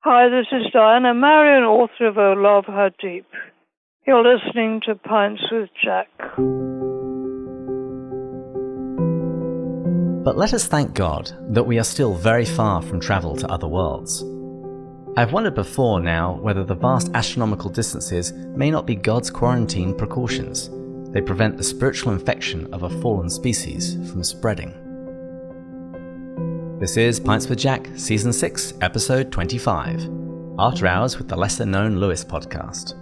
Hi, this is Diana Maryon, author of Oh Love Her Deep. You're listening to Pints with Jack. But let us thank God that we are still very far from travel to other worlds. I've wondered before now whether the vast astronomical distances may not be God's quarantine precautions. They prevent the spiritual infection of a fallen species from spreading. This is Pints with Jack, Season 6, Episode 25, After Hours with the Lesser Known Lewis podcast.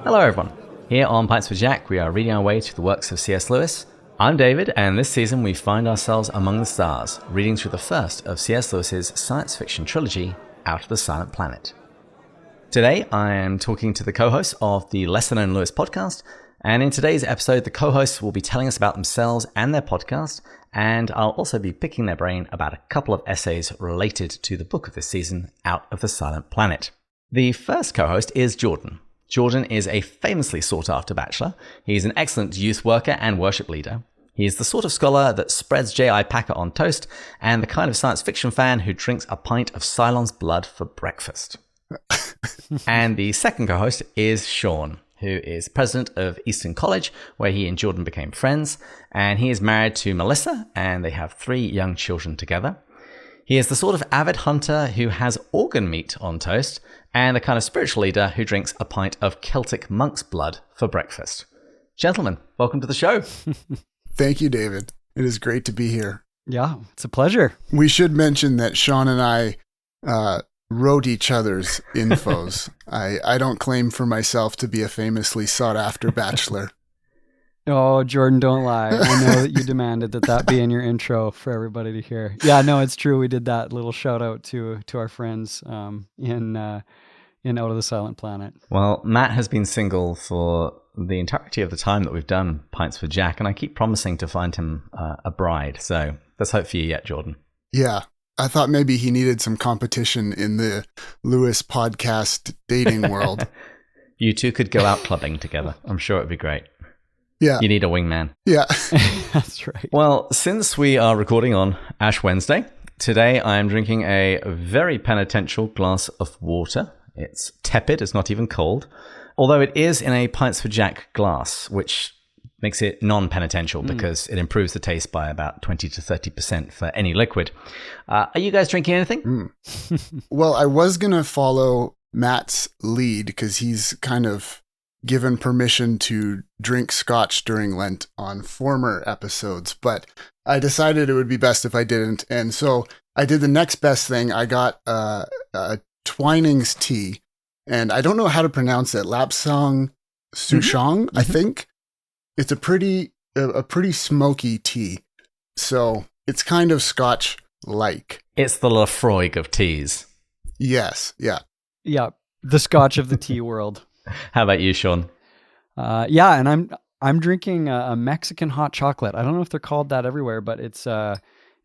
Hello everyone. Here on Pints with Jack, we are reading our way through the works of C.S. Lewis. I'm David, and this season we find ourselves among the stars, reading through the first of C.S. Lewis's science fiction trilogy, Out of the Silent Planet. Today, I am talking to the co-hosts of the Lesser Known Lewis podcast, and in today's episode, the co-hosts will be telling us about themselves and their podcast, and I'll also be picking their brain about a couple of essays related to the book of this season, Out of the Silent Planet. The first co-host is Jordan. Jordan is a famously sought-after bachelor. He's an excellent youth worker and worship leader. He is the sort of scholar that spreads J.I. Packer on toast, and the kind of science fiction fan who drinks a pint of Cylon's blood for breakfast. And the second co-host is Sean, who is president of Easton College, where he and Jordan became friends, and he is married to Melissa, and they have 3 young children together. He is the sort of avid hunter who has organ meat on toast, and the kind of spiritual leader who drinks a pint of Celtic monk's blood for breakfast. Gentlemen, welcome to the show. Thank you, David. It is great to be here. Yeah, it's a pleasure. We should mention that Sean and I wrote each other's infos. I don't claim for myself to be a famously sought-after bachelor. Oh, Jordan, don't lie. I know that you demanded that be in your intro for everybody to hear. Yeah, no, it's true. We did that little shout out to our friends in Out of the Silent Planet. Well, Matt has been single for the entirety of the time that we've done Pints with Jack, and I keep promising to find him a bride. So let's hope for you yet, Jordan. Yeah. I thought maybe he needed some competition in the Lewis podcast dating world. You two could go out clubbing together. I'm sure it'd be great. Yeah. You need a wingman. Yeah. That's right. Well, since we are recording on Ash Wednesday, today I am drinking a very penitential glass of water. It's tepid, it's not even cold. Although it is in a Pints for Jack glass, which makes it non-penitential because it improves the taste by about 20 to 30% for any liquid. Are you guys drinking anything? Well, I was going to follow Matt's lead because he's kind of given permission to drink scotch during Lent on former episodes, but I decided it would be best if I didn't. And so I did the next best thing. I got a Twinings tea, and I don't know how to pronounce it. Lapsang Souchong, I think. It's a pretty smoky tea, so it's kind of Scotch-like. It's the Lafroig of teas. Yes, yeah. Yeah, the Scotch of the tea world. How about you, Sean? Yeah, and I'm drinking a Mexican hot chocolate. I don't know if they're called that everywhere, but it's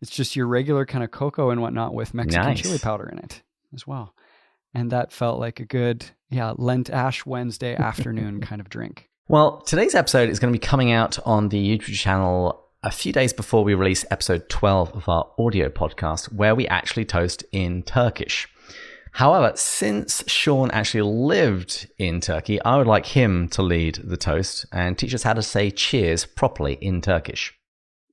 just your regular kind of cocoa and whatnot with Mexican chili powder in it as well. And that felt like a good, Lent Ash Wednesday afternoon kind of drink. Well, today's episode is going to be coming out on the YouTube channel a few days before we release episode 12 of our audio podcast, where we actually toast in Turkish. However, since Sean actually lived in Turkey, I would like him to lead the toast and teach us how to say cheers properly in Turkish.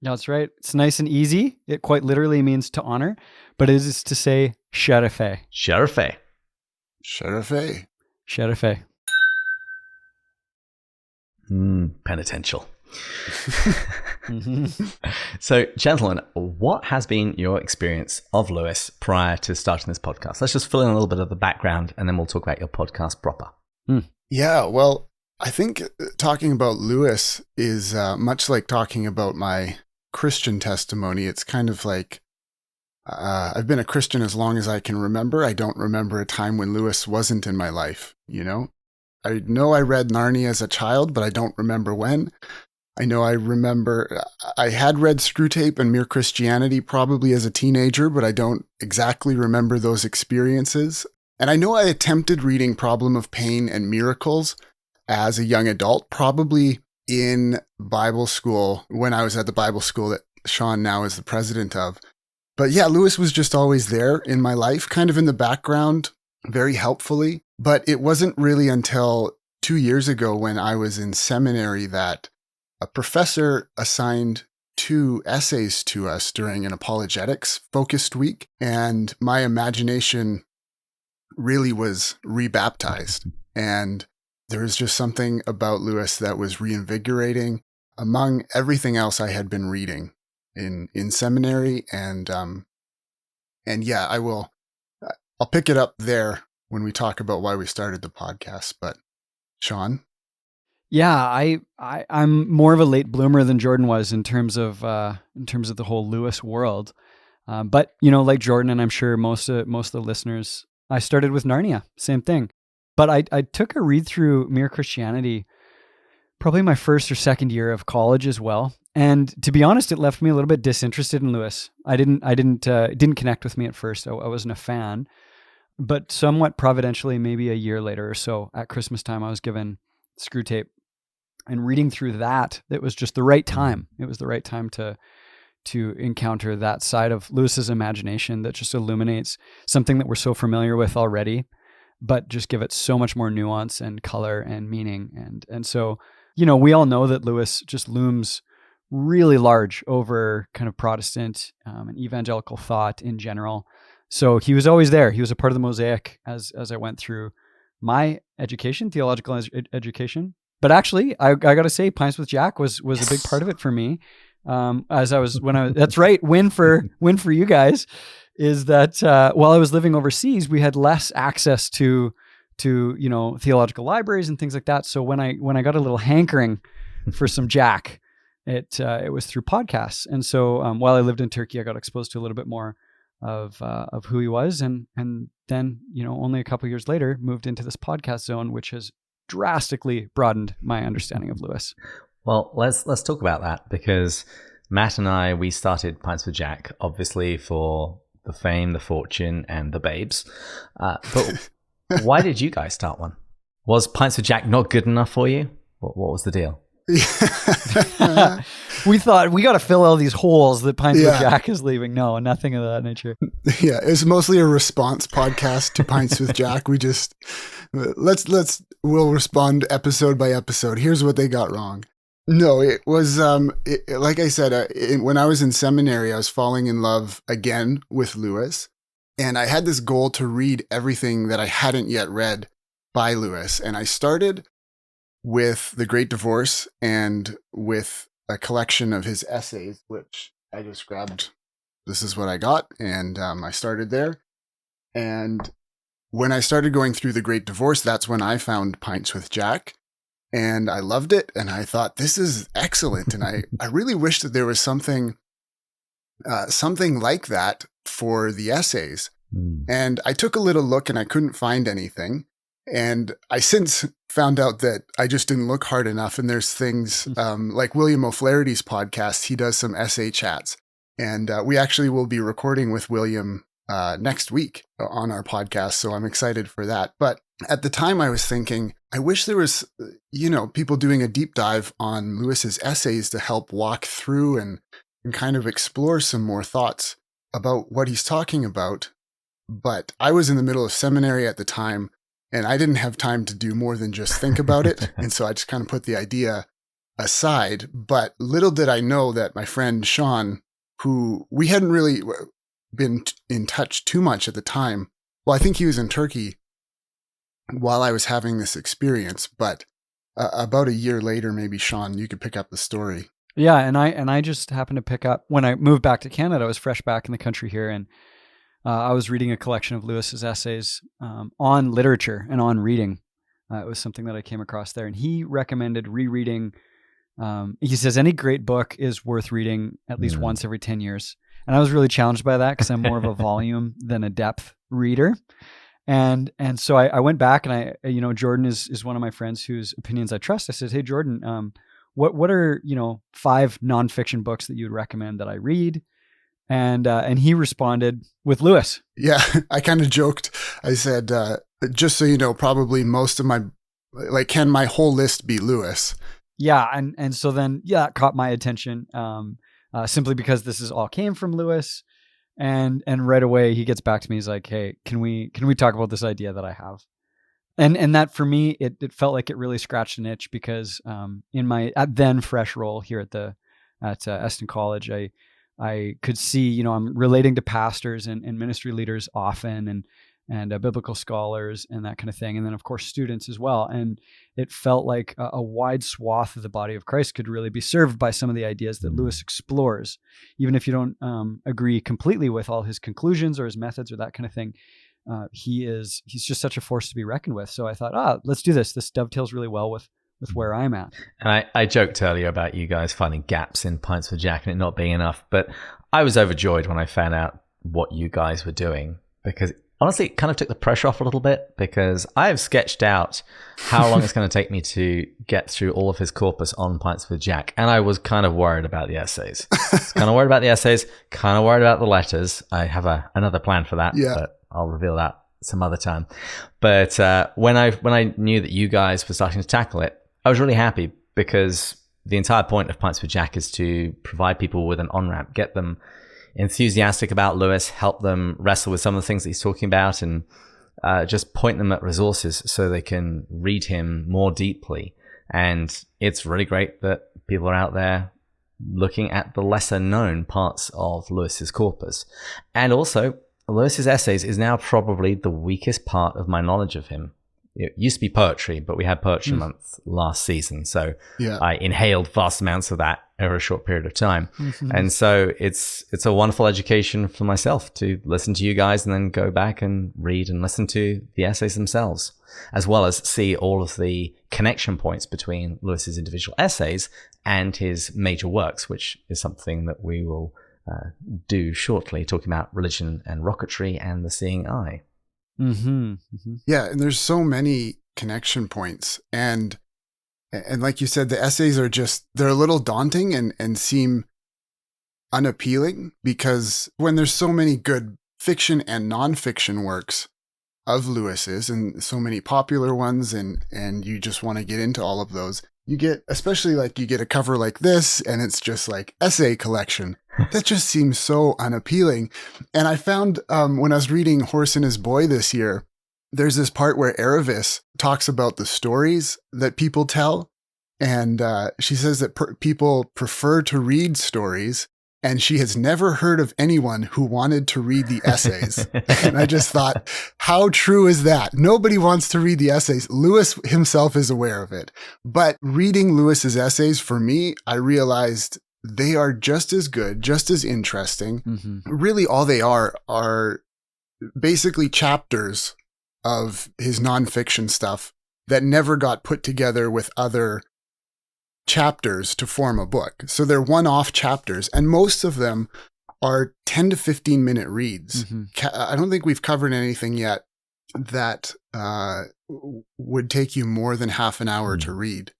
Yeah, that's right. It's nice and easy. It quite literally means to honor, but it is to say şerefe. Şerefe. Şerefe. Şerefe. Penitential. So, gentlemen, what has been your experience of Lewis prior to starting this podcast? Let's just fill in a little bit of the background and then we'll talk about your podcast proper. Yeah, well, I think talking about Lewis is much like talking about my Christian testimony. It's kind of like I've been a Christian as long as I can remember. I don't remember a time when Lewis wasn't in my life, you know? I know I read Narnia as a child, but I don't remember when. I know I remember I had read Screwtape and Mere Christianity probably as a teenager, but I don't exactly remember those experiences. And I know I attempted reading Problem of Pain and Miracles as a young adult, probably in Bible school, when I was at the Bible school that Sean now is the president of. But yeah, Lewis was just always there in my life, kind of in the background, very helpfully. But it wasn't really until 2 years ago when I was in seminary that a professor assigned 2 essays to us during an apologetics focused week. And my imagination really was rebaptized. And there was just something about Lewis that was reinvigorating among everything else I had been reading in seminary. And yeah, I'll pick it up there when we talk about why we started the podcast. But Sean? Yeah, I'm more of a late bloomer than Jordan was in terms of the whole Lewis world. But like Jordan, and I'm sure most of the listeners, I started with Narnia, same thing. But I took a read through Mere Christianity, probably my first or second year of college as well. And to be honest, it left me a little bit disinterested in Lewis. It didn't connect with me at first. I wasn't a fan, but somewhat providentially, maybe a year later or so, at Christmas time, I was given Screw Tape, and reading through that, it was just the right time. It was the right time to encounter that side of Lewis's imagination that just illuminates something that we're so familiar with already, but just give it so much more nuance and color and meaning. And so, we all know that Lewis just looms really large over kind of Protestant and evangelical thought in general. So he was always there. He was a part of the mosaic as I went through my education, theological education. But actually, I got to say, Pints with Jack was a big part of it for me. That's right. Win for you guys is that while I was living overseas, we had less access to theological libraries and things like that. So when I got a little hankering for some Jack, it was through podcasts. And so while I lived in Turkey, I got exposed to a little bit more of who he was, and then only a couple of years later moved into this podcast zone, which has drastically broadened my understanding of Lewis. Well, let's talk about that, because Matt and I, we started Pints with Jack, obviously for the fame, the fortune, and the babes. But why did you guys start one? Was Pints with Jack not good enough for you? What was the deal? We thought we got to fill all these holes that Pints with Jack is leaving. No, nothing of that nature. Yeah, it's mostly a response podcast to Pints with Jack. We just we'll respond episode by episode. Here's what they got wrong. No, it was like I said, when I was in seminary, I was falling in love again with Lewis, and I had this goal to read everything that I hadn't yet read by Lewis, and I started with The Great Divorce and with a collection of his essays, which I just grabbed. This is what I got, and I started there. And when I started going through The Great Divorce, that's when I found Pints with Jack, and I loved it, and I thought, this is excellent, and I really wish that there was something like that for the essays. And I took a little look, and I couldn't find anything. And I since found out that I just didn't look hard enough. And there's things like William O'Flaherty's podcast. He does some essay chats. And we actually will be recording with William next week on our podcast. So I'm excited for that. But at the time I was thinking, I wish there was, people doing a deep dive on Lewis's essays to help walk through and kind of explore some more thoughts about what he's talking about. But I was in the middle of seminary at the time, and I didn't have time to do more than just think about it. And so I just kind of put the idea aside. But little did I know that my friend Sean, who we hadn't really been in touch too much at the time. Well, I think he was in Turkey while I was having this experience. But about a year later, maybe, Sean, you could pick up the story. Yeah, and I just happened to pick up, when I moved back to Canada, I was fresh back in the country here, and I was reading a collection of Lewis's essays on literature and on reading. It was something that I came across there, and he recommended rereading. He says any great book is worth reading at least once every 10 years. And I was really challenged by that because I'm more of a volume than a depth reader. And so I went back, and Jordan is one of my friends whose opinions I trust. I said, hey, Jordan, what are 5 nonfiction books that you would recommend that I read? And he responded with Lewis. Yeah, I kind of joked. I said, just so you know, probably most of can my whole list be Lewis? Yeah, and so then, it caught my attention. simply because this is all came from Lewis. And right away he gets back to me. He's like, "Hey, can we talk about this idea that I have?" And that for me, it felt like it really scratched an itch because in my then fresh role here at Eston College, I could see, I'm relating to pastors and ministry leaders often, and biblical scholars and that kind of thing. And then of course students as well. And it felt like a wide swath of the body of Christ could really be served by some of the ideas that Lewis explores, even if you don't agree completely with all his conclusions or his methods or that kind of thing. He's just such a force to be reckoned with. So I thought, let's do this. This dovetails really well with where I'm at. And I joked earlier about you guys finding gaps in Pints with Jack and it not being enough, but I was overjoyed when I found out what you guys were doing, because honestly, it kind of took the pressure off a little bit, because I have sketched out how long it's going to take me to get through all of his corpus on Pints with Jack. And I was kind of worried about the essays. Kind of worried about the letters. I have another plan for that, but I'll reveal that some other time. But when I knew that you guys were starting to tackle it, I was really happy, because the entire point of Pints with Jack is to provide people with an on-ramp, get them enthusiastic about Lewis, help them wrestle with some of the things that he's talking about, and just point them at resources so they can read him more deeply. And it's really great that people are out there looking at the lesser known parts of Lewis's corpus. And also, Lewis's essays is now probably the weakest part of my knowledge of him. It used to be poetry, but we had Poetry Month last season, so I inhaled vast amounts of that over a short period of time. And so it's a wonderful education for myself to listen to you guys and then go back and read and listen to the essays themselves, as well as see all of the connection points between Lewis's individual essays and his major works, which is something that we will do shortly, talking about religion and rocketry and the seeing eye. Yeah, and there's so many connection points, and like you said, the essays are they're a little daunting and seem unappealing, because when there's so many good fiction and nonfiction works of Lewis's, and so many popular ones, and you just want to get into all of those, you get a cover like this, and it's just like essay collection. That just seems so unappealing. And I found when I was reading Horse and His Boy this year, there's this part where Aravis talks about the stories that people tell. And she says that people prefer to read stories, and she has never heard of anyone who wanted to read the essays. And I just thought, how true is that? Nobody wants to read the essays. Lewis himself is aware of it. But reading Lewis's essays, for me, I realized they are just as good, just as interesting. Really, all they are basically chapters of his nonfiction stuff that never got put together with other chapters to form a book. So they're one-off chapters, and most of them are 10 to 15 minute reads. I don't think we've covered anything yet that would take you more than half an hour to read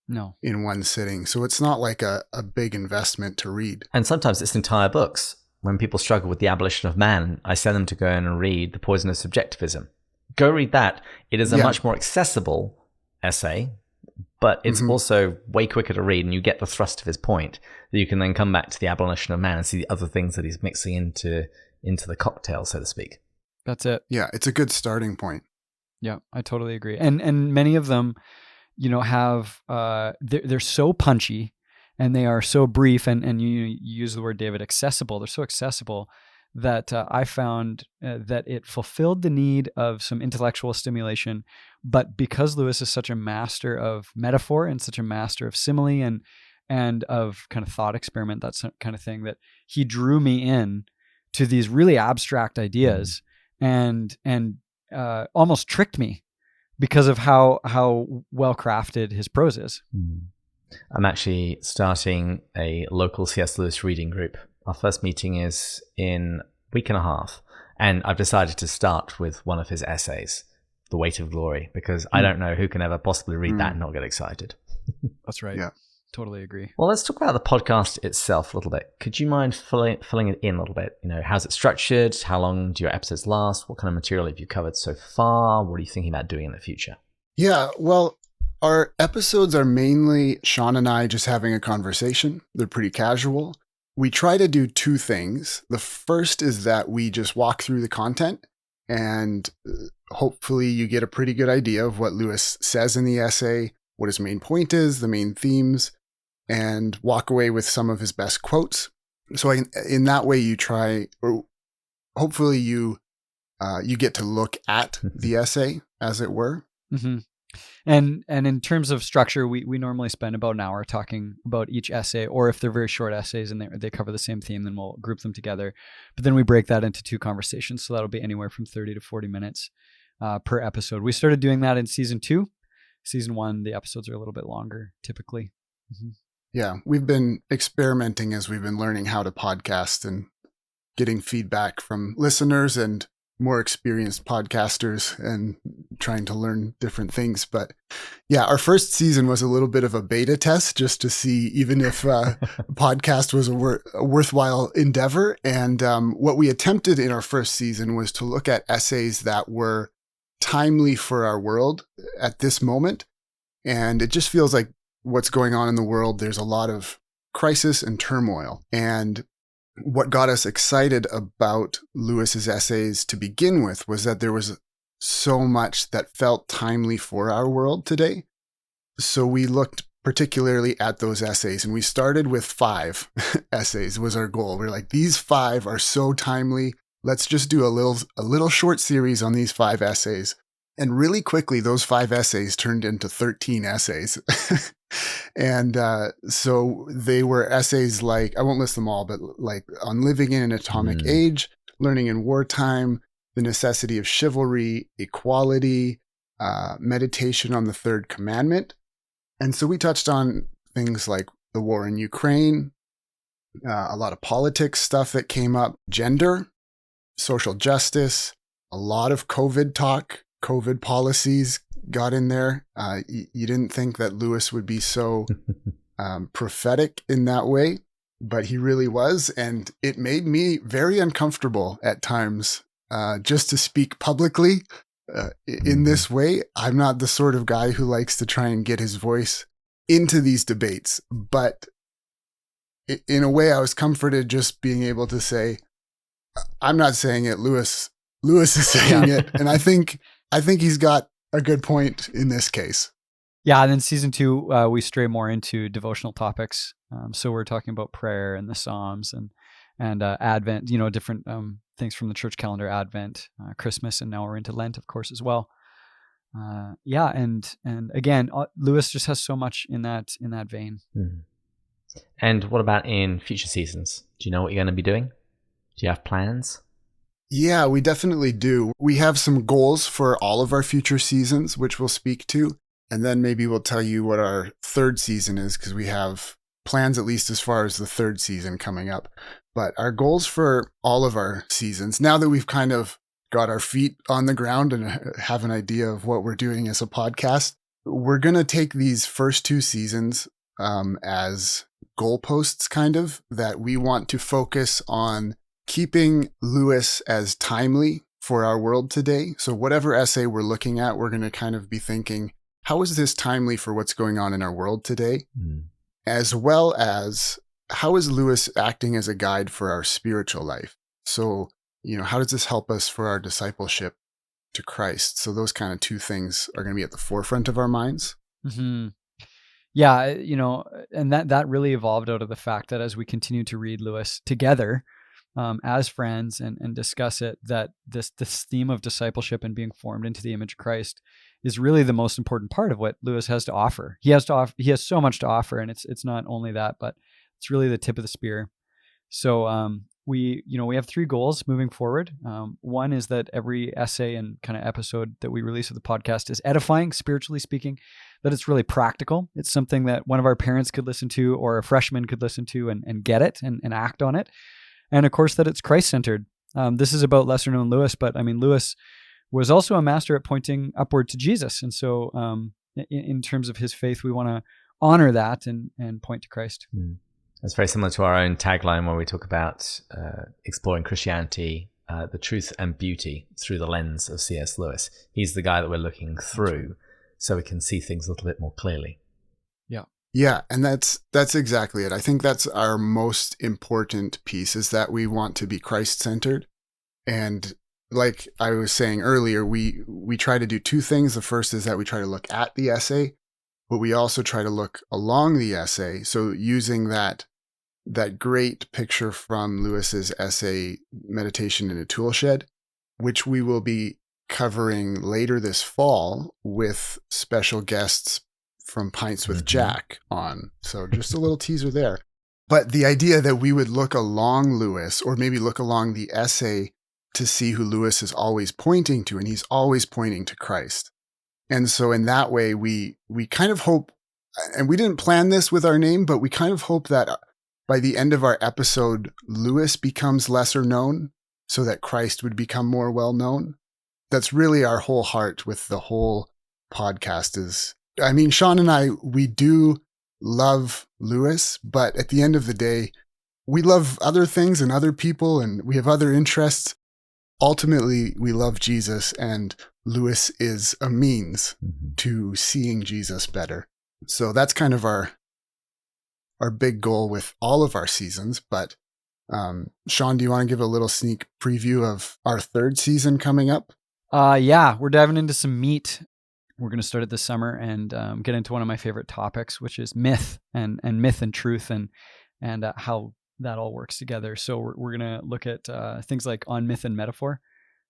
in one sitting. So it's not like a big investment to read. And sometimes it's entire books. When people struggle with the abolition of man, I send them to go in and read The Poison of Subjectivism. Go read that. It is a much more accessible essay, but it's also way quicker to read, and you get the thrust of his point, that you can then come back to the abolition of man and see the other things that he's mixing into the cocktail, so to speak. That's it. Yeah, it's a good starting point. Yeah, I totally agree. And many of them, have they're so punchy, and they are so brief, and you use the word, David, accessible. They're so accessible that I found that it fulfilled the need of some intellectual stimulation. But because Lewis is such a master of metaphor and such a master of simile and of kind of thought experiment, that kind of thing, that he drew me in to these really abstract ideas and almost tricked me because of how well crafted his prose is. I'm actually starting a local C.S. Lewis reading group. Our first meeting is in a week and a half, and I've decided to start with one of his essays, The Weight of Glory, because I don't know who can ever possibly read that and not get excited. That's right. Yeah. Totally agree. Well, let's talk about the podcast itself a little bit. Could you mind filling it in a little bit? How's it structured? How long do your episodes last? What kind of material have you covered so far? What are you thinking about doing in the future? Yeah, well, our episodes are mainly Sean and I just having a conversation. They're pretty casual. we try to do two things. The first is that we just walk through the content, and hopefully you get a pretty good idea of what Lewis says in the essay, what his main point is, the main themes, and walk away with some of his best quotes. So in that way, you try, or hopefully you get to look at the essay, as it were. Mm-hmm. And in terms of structure, we normally spend about an hour talking about each essay, or if they're very short essays and they cover the same theme, then we'll group them together. But then we break that into two conversations. So that'll be anywhere from 30 to 40 minutes per episode. We started doing that in season 2. Season 1, the episodes are a little bit longer typically. Mm-hmm. Yeah, we've been experimenting as we've been learning how to podcast and getting feedback from listeners and more experienced podcasters and trying to learn different things. But yeah, our first season was a little bit of a beta test just to see even if a podcast was a worthwhile endeavor. And what we attempted in our first season was to look at essays that were timely for our world at this moment. And it just feels like what's going on in the world, there's a lot of crisis and turmoil. And what got us excited about Lewis's essays to begin with was that there was so much that felt timely for our world today. So we looked particularly at those essays, and we started with 5 essays was our goal. We're like, these 5 are so timely. Let's just do a little short series on these 5 essays. And really quickly, those 5 essays turned into 13 essays. And so they were essays like, I won't list them all, but like on living in an atomic age, learning in wartime, the necessity of chivalry, equality, meditation on the third commandment. And so we touched on things like the war in Ukraine, a lot of politics stuff that came up, gender, social justice, a lot of COVID talk, COVID policies got in there. You didn't think that Lewis would be so prophetic in that way, but he really was. And it made me very uncomfortable at times just to speak publicly in this way. I'm not the sort of guy who likes to try and get his voice into these debates, but in a way I was comforted just being able to say, I'm not saying it, Lewis is saying it. And I think he's got a good point in this case. Yeah, and then season 2, we stray more into devotional topics. So we're talking about prayer and the Psalms and Advent, different things from the church calendar, Advent, Christmas, and now we're into Lent, of course, as well. And again, Lewis just has so much in that vein. Mm-hmm. And what about in future seasons? Do you know what you're going to be doing? Do you have plans? Yeah, we definitely do. We have some goals for all of our future seasons, which we'll speak to. And then maybe we'll tell you what our 3rd season is, because we have plans at least as far as the 3rd season coming up. But our goals for all of our seasons, now that we've kind of got our feet on the ground and have an idea of what we're doing as a podcast, we're going to take these first 2 seasons as goalposts, kind of, that we want to focus on keeping Lewis as timely for our world today. So whatever essay we're looking at, we're going to kind of be thinking, how is this timely for what's going on in our world today? As well as, how is Lewis acting as a guide for our spiritual life? So, how does this help us for our discipleship to Christ? So those kind of 2 things are going to be at the forefront of our minds. Mm-hmm. Yeah, and that really evolved out of the fact that as we continue to read Lewis together, as friends and discuss it, that this theme of discipleship and being formed into the image of Christ is really the most important part of what Lewis has to offer. He has so much to offer, and it's not only that, but it's really the tip of the spear. So we have 3 goals moving forward. One is that every essay and kind of episode that we release of the podcast is edifying, spiritually speaking, that it's really practical. It's something that one of our parents could listen to, or a freshman could listen to and get it and act on it. And of course that it's Christ-centered. This is about lesser known Lewis, but I mean, Lewis was also a master at pointing upward to Jesus. And so in terms of his faith, we want to honor that and point to Christ. That's very similar to our own tagline where we talk about exploring Christianity, the truth and beauty through the lens of C.S. Lewis. He's the guy that we're looking through so we can see things a little bit more clearly. Yeah. Yeah, and that's exactly it. I think that's our most important piece, is that we want to be Christ-centered. And like I was saying earlier, we try to do two things. The first is that we try to look at the essay, but we also try to look along the essay. So using that great picture from Lewis's essay, Meditation in a Toolshed, which we will be covering later this fall with special guests from Pints with Jack on. So just a little teaser there. But the idea that we would look along Lewis, or maybe look along the essay, to see who Lewis is always pointing to, and he's always pointing to Christ. And so in that way, we kind of hope, and we didn't plan this with our name, but we kind of hope that by the end of our episode, Lewis becomes lesser known so that Christ would become more well known. That's really our whole heart with the whole podcast. Sean and I, we do love Lewis, but at the end of the day, we love other things and other people, and we have other interests. Ultimately, we love Jesus, and Lewis is a means to seeing Jesus better. So that's kind of our big goal with all of our seasons. But Sean, do you want to give a little sneak preview of our third season coming up? Yeah, we're diving into some meat. We're going to start it this summer and get into one of my favorite topics, which is myth and myth and truth and how that all works together. So we're going to look at things like On Myth and Metaphor,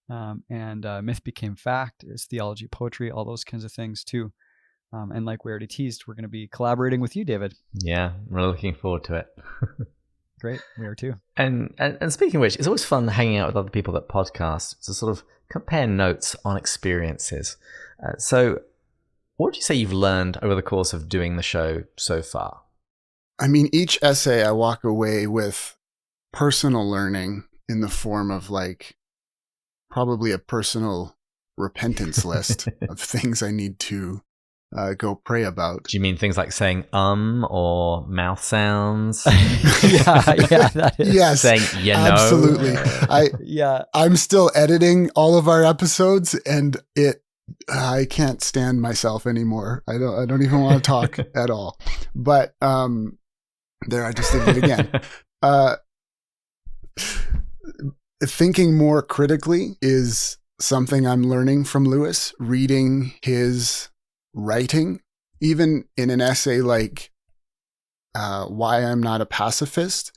and Myth Became Fact, is theology, poetry, all those kinds of things too. And like we already teased, we're going to be collaborating with you, David. Yeah, we're looking forward to it. Great, we are too. And speaking of which, it's always fun hanging out with other people that podcast to sort of compare notes on experiences. So what would you say you've learned over the course of doing the show so far? Each essay I walk away with personal learning in the form of probably a personal repentance list of things I need to go pray about. Do you mean things like saying or mouth sounds? yeah, that is. Yes, saying absolutely. I'm still editing all of our episodes, and I can't stand myself anymore. I don't even want to talk at all. But there, I just did it again. Thinking more critically is something I'm learning from Lewis, reading his writing, even in an essay like Why I'm Not a Pacifist.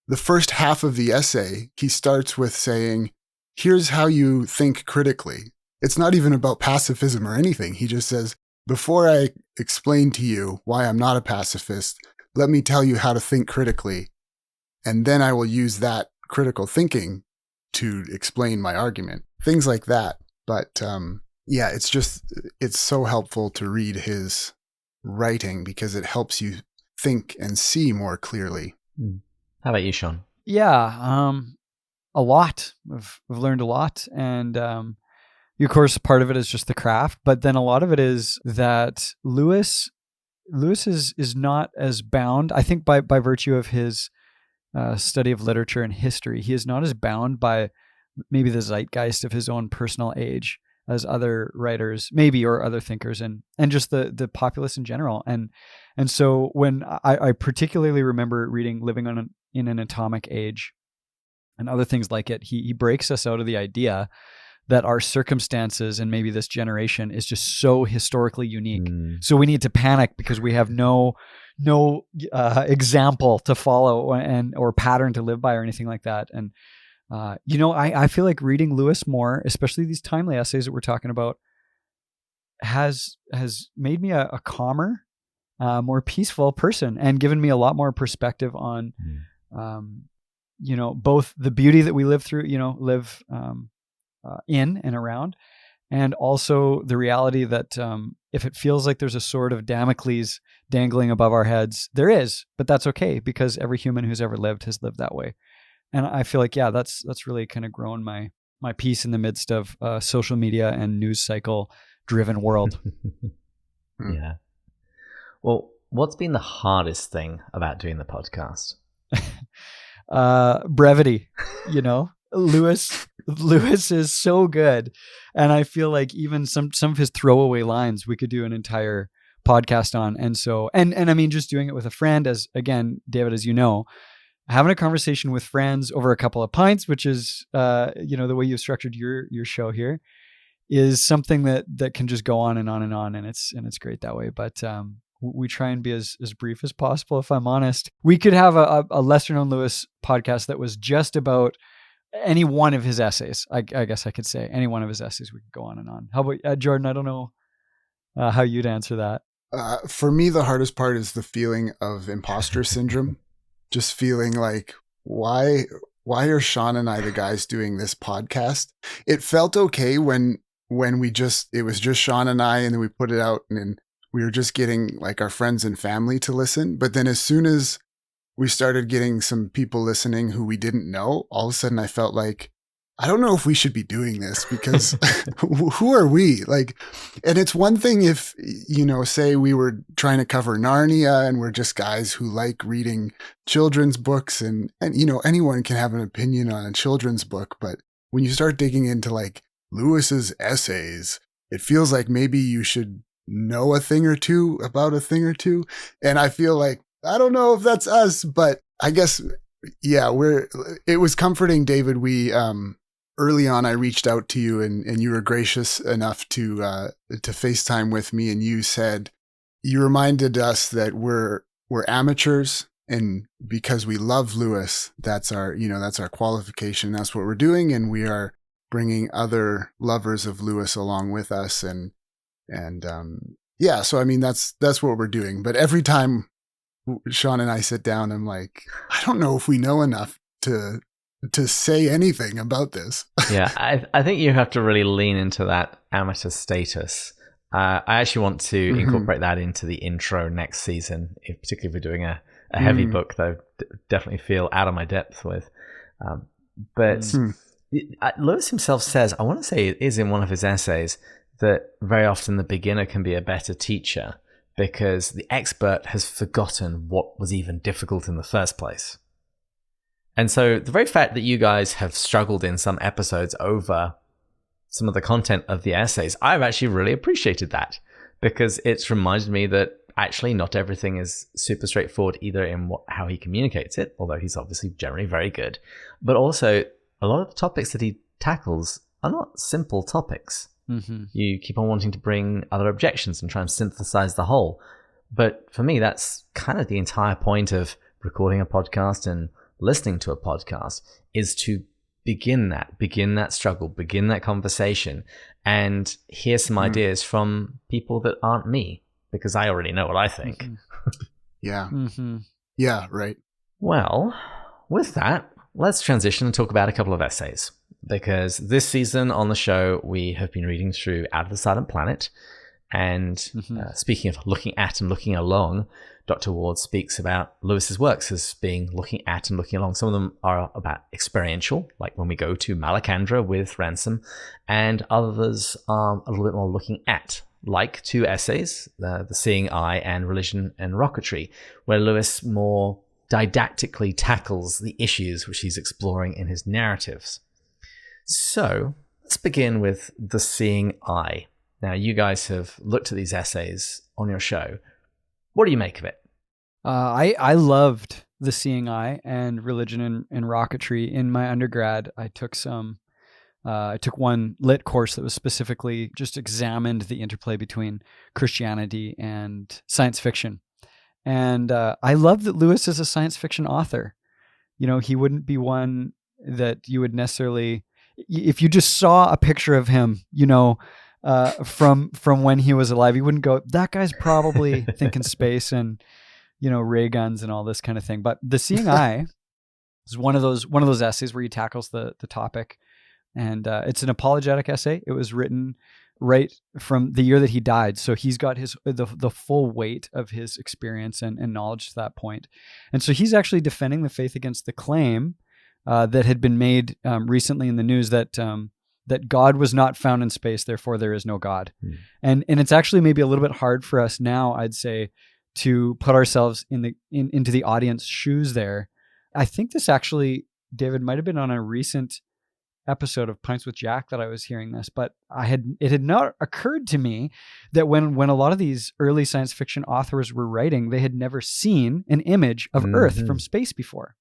The first half of the essay, he starts with saying, here's how you think critically. It's not even about pacifism or anything. He just says, before I explain to you why I'm not a pacifist, let me tell you how to think critically. And then I will use that critical thinking to explain my argument. Things like that. But yeah, it's so helpful to read his writing because it helps you think and see more clearly. How about you, Sean? Yeah, a lot. I've learned a lot. And of course, part of it is just the craft, but then a lot of it is that Lewis is not as bound, I think by virtue of his study of literature and history, he is not as bound by maybe the zeitgeist of his own personal age as other writers, maybe, or other thinkers, and just the populace in general. And so when I particularly remember reading Living in an Atomic Age and other things like it, he breaks us out of the idea that our circumstances and maybe this generation is just so historically unique. So we need to panic because we have no example to follow or pattern to live by or anything like that. And I feel like reading Lewis more, especially these timely essays that we're talking about, has made me a calmer, more peaceful person and given me a lot more perspective on, both the beauty that we live in and around, and also the reality that if it feels like there's a sword of Damocles dangling above our heads, there is, but that's okay because every human who's ever lived has lived that way. And I feel like, yeah, that's really kind of grown my peace in the midst of social media and news cycle driven world. Yeah. Well, what's been the hardest thing about doing the podcast? Brevity, Lewis is so good. And I feel like even some of his throwaway lines, we could do an entire podcast on. And so, and I mean, just doing it with a friend, as again, David, as you know, having a conversation with friends over a couple of pints, which is, the way you've structured your show here, is something that can just go on and on and on. And it's great that way. But, we try and be as brief as possible. If I'm honest, we could have a lesser known Lewis podcast that was just about any one of his essays. I guess I could say any one of his essays. We could go on and on. How about Jordan? I don't know how you'd answer that. For me, the hardest part is the feeling of imposter syndrome. Just feeling like, why are Sean and I the guys doing this podcast? It felt okay when it was just Sean and I, and then we put it out, and then we were just getting like our friends and family to listen. But then as soon as we started getting some people listening who we didn't know, all of a sudden I felt like, I don't know if we should be doing this, because who are we? Like, and it's one thing if, say we were trying to cover Narnia and we're just guys who like reading children's books, and anyone can have an opinion on a children's book. But when you start digging into like Lewis's essays, it feels like maybe you should know a thing or two about a thing or two. And I feel like, I don't know if that's us, but I guess, yeah, it was comforting, David. We, early on, I reached out to you and you were gracious enough to FaceTime with me. And you said, you reminded us that we're amateurs, and because we love Lewis, that's our qualification. That's what we're doing. And we are bringing other lovers of Lewis along with us. And so I mean, that's what we're doing. But every time Sean and I sit down, I'm like, I don't know if we know enough to say anything about this. Yeah, I think you have to really lean into that amateur status. I actually want to incorporate that into the intro next season, particularly if we're doing a heavy book that I definitely feel out of my depth with. But Lewis himself says, I want to say it is in one of his essays, that very often the beginner can be a better teacher because the expert has forgotten what was even difficult in the first place. And so the very fact that you guys have struggled in some episodes over some of the content of the essays, I've actually really appreciated that, because it's reminded me that actually not everything is super straightforward either in how he communicates it, although he's obviously generally very good, but also a lot of the topics that he tackles are not simple topics. Mm-hmm. You keep on wanting to bring other objections and try and synthesize the whole. But for me, that's kind of the entire point of recording a podcast and listening to a podcast, is to begin that struggle, begin that conversation, and hear some ideas from people that aren't me, because I already know what I think. Mm-hmm. Yeah. Mm-hmm. Yeah, right. Well, with that, let's transition and talk about a couple of essays. Because this season on the show, we have been reading through Out of the Silent Planet. And speaking of looking at and looking along, Dr. Ward speaks about Lewis's works as being looking at and looking along. Some of them are about experiential, like when we go to Malacandra with Ransom, and others are a little bit more looking at, like two essays, The Seeing Eye and Religion and Rocketry, where Lewis more didactically tackles the issues which he's exploring in his narratives. So let's begin with The Seeing Eye. Now, you guys have looked at these essays on your show. What do you make of it? I loved The Seeing Eye and Religion and Rocketry. In my undergrad, I took one lit course that was specifically just examined the interplay between Christianity and science fiction. And I love that Lewis is a science fiction author. He wouldn't be one that you would necessarily, if you just saw a picture of him, from when he was alive, you wouldn't go, that guy's probably thinking space and, ray guns and all this kind of thing. But The Seeing Eye is one of those essays where he tackles the topic. And it's an apologetic essay. It was written right from the year that he died. So he's got the full weight of his experience and knowledge to that point. And so he's actually defending the faith against the claim that had been made recently in the news that God was not found in space, therefore there is no God. And it's actually maybe a little bit hard for us now, I'd say, to put ourselves into the audience shoes there. I think this actually, David, might have been on a recent episode of Pints with Jack that I was hearing this, but it had not occurred to me that when a lot of these early science fiction authors were writing, they had never seen an image of Earth from space before.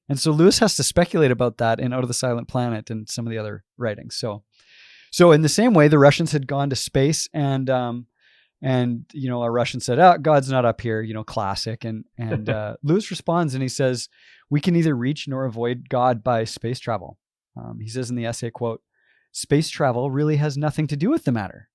And so Lewis has to speculate about that in Out of the Silent Planet and some of the other writings. So in the same way, the Russians had gone to space, and a Russian said, "Oh, God's not up here," classic. And Lewis responds and he says, "We can neither reach nor avoid God by space travel." He says in the essay, quote, "Space travel really has nothing to do with the matter.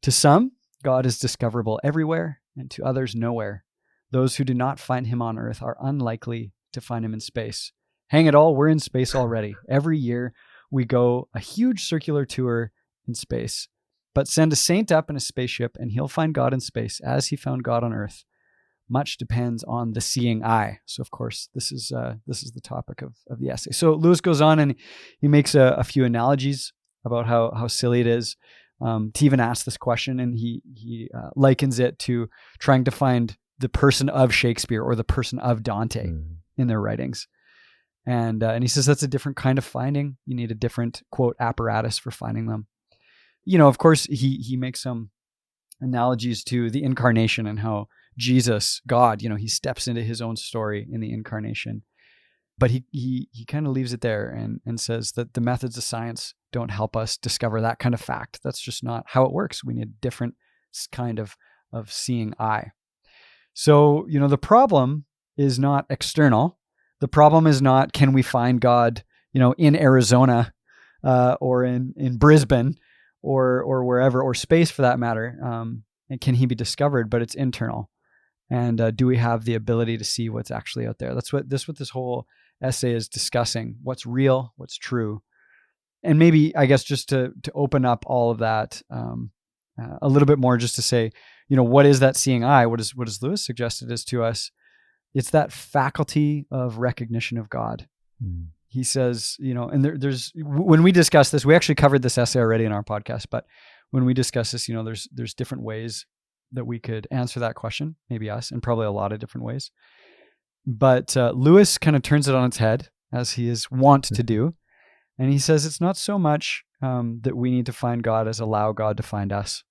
To some, God is discoverable everywhere, and to others, nowhere. Those who do not find him on Earth are unlikely to find him in space. Hang it all, we're in space already. Every year we go a huge circular tour in space. But send a saint up in a spaceship and he'll find God in space as he found God on Earth. Much depends on the seeing eye." So of course, this is the topic of the essay. So Lewis goes on and he makes a few analogies about how silly it is to even ask this question. And he likens it to trying to find the person of Shakespeare or the person of Dante in their writings. And he says that's a different kind of finding. You need a different, quote, apparatus for finding them. Of course, he makes some analogies to the incarnation and how Jesus, God, he steps into his own story in the incarnation. But he kind of leaves it there and says that the methods of science don't help us discover that kind of fact. That's just not how it works. We need a different kind of seeing eye. So, the problem is not external. The problem is not, can we find God, in Arizona or in Brisbane or wherever, or space for that matter. And can he be discovered? But it's internal. And do we have the ability to see what's actually out there? That's what this whole essay is discussing. What's real, what's true. And maybe, I guess, just to open up all of that a little bit more, just to say, what is that seeing eye? What is Lewis suggested is to us? It's that faculty of recognition of God. He says, and there's, when we discuss this, we actually covered this essay already in our podcast, but when we discuss this, there's different ways that we could answer that question, maybe us, and probably a lot of different ways. But Lewis kind of turns it on its head, as he is wont to do. And he says it's not so much that we need to find God as allow God to find us.